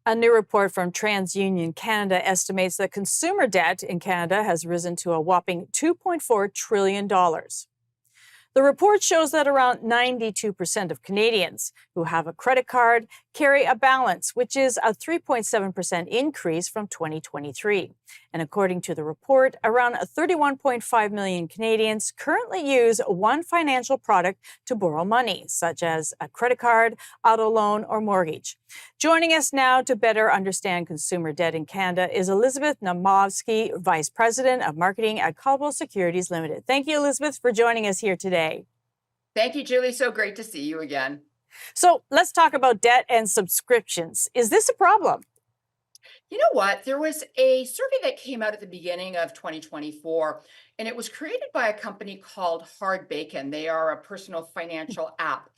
A new report from TransUnion Canada estimates that consumer debt in Canada has risen to a whopping $2.4 trillion. The report shows that around 92% of Canadians who have a credit card carry a balance, which is a 3.7% increase from 2023. And according to the report, around 31.5 million Canadians currently use one financial product to borrow money, such as a credit card, auto loan, or mortgage. Joining us now to better understand consumer debt in Canada is Elizabeth Naumovski, Vice President of Marketing at Caldwell Securities Limited. Thank you, Elizabeth, for joining us here today. Thank you, Julie. So great to see you again. So let's talk about debt and subscriptions. Is this a problem? You know what? There was a survey that came out at the beginning of 2024, and it was created by a company called Hard Bacon. They are a personal financial app.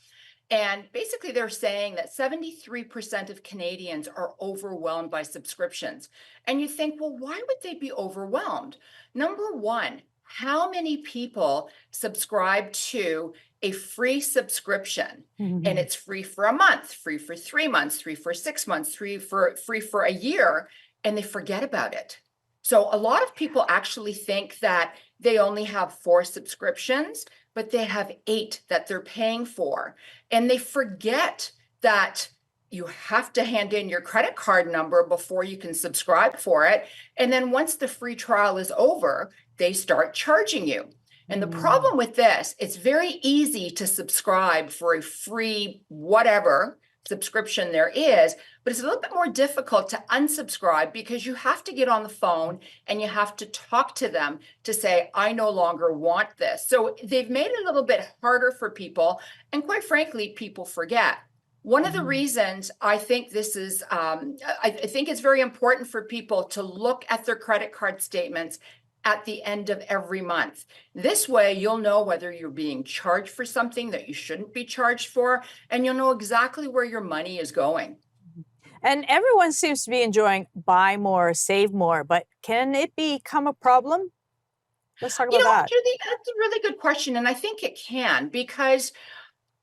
And basically, they're saying that 73% of Canadians are overwhelmed by subscriptions. And you think, well, why would they be overwhelmed? Number one, how many people subscribe to a free subscription? And it's free for a month, free for 3 months, free for 6 months, free for a year, and they forget about it. So a lot of people actually think that they only have 4 subscriptions, but they have 8 that they're paying for. And they forget that you have to hand in your credit card number before you can subscribe for it. And then once the free trial is over, they start charging you. And the problem with this, it's very easy to subscribe for a free whatever subscription there is, but it's a little bit more difficult to unsubscribe because you have to get on the phone and you have to talk to them to say, I no longer want this. So they've made it a little bit harder for people. And quite frankly, people forget. One of the reasons I think this is, I think it's very important for people to look at their credit card statements at the end of every month. This way, you'll know whether you're being charged for something that you shouldn't be charged for, and you'll know exactly where your money is going. And everyone seems to be enjoying buy more, save more, but can it become a problem? Let's talk about that. Judy, that's a really good question, and I think it can, because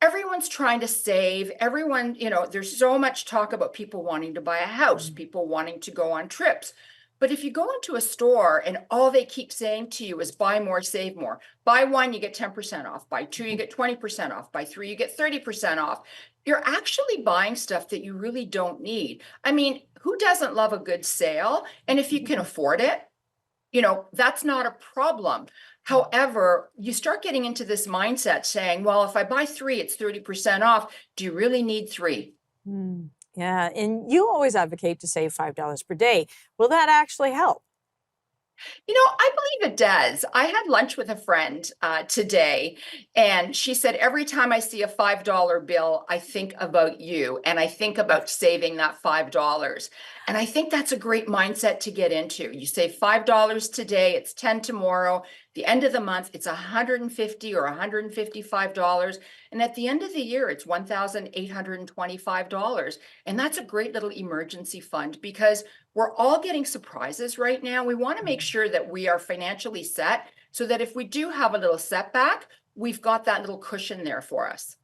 everyone's trying to save. Everyone, there's so much talk about people wanting to buy a house, people wanting to go on trips. But if you go into a store and all they keep saying to you is buy more, save more, buy 1, you get 10% off, buy 2, you get 20% off, buy 3, you get 30% off, you're actually buying stuff that you really don't need. I mean, who doesn't love a good sale? And if you can afford it, that's not a problem. However, you start getting into this mindset saying, well, if I buy 3, it's 30% off. Do you really need 3? Yeah, and you always advocate to save $5 per day. Will that actually help? I believe it does. I had lunch with a friend today, and she said, every time I see a $5 bill, I think about you, and I think about saving that $5. And I think that's a great mindset to get into. You save $5 today, it's 10 tomorrow. The end of the month, it's $150 or $155. And at the end of the year, it's $1,825. And that's a great little emergency fund because we're all getting surprises right now. We want to make sure that we are financially set so that if we do have a little setback, we've got that little cushion there for us.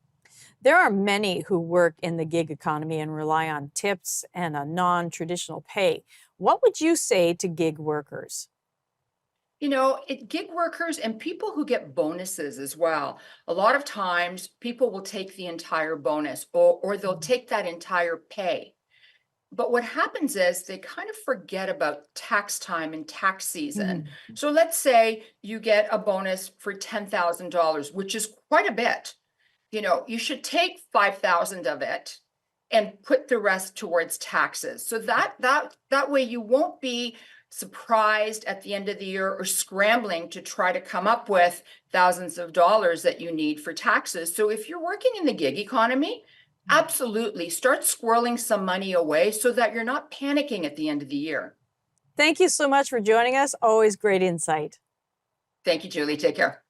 There are many who work in the gig economy and rely on tips and a non-traditional pay. What would you say to gig workers? Gig workers and people who get bonuses as well. A lot of times people will take the entire bonus or they'll take that entire pay. But what happens is they kind of forget about tax time and tax season. So let's say you get a bonus for $10,000, which is quite a bit. You should take 5,000 of it and put the rest towards taxes. So that way you won't be surprised at the end of the year or scrambling to try to come up with thousands of dollars that you need for taxes. So if you're working in the gig economy, absolutely start squirreling some money away so that you're not panicking at the end of the year. Thank you so much for joining us. Always great insight. Thank you, Julie. Take care.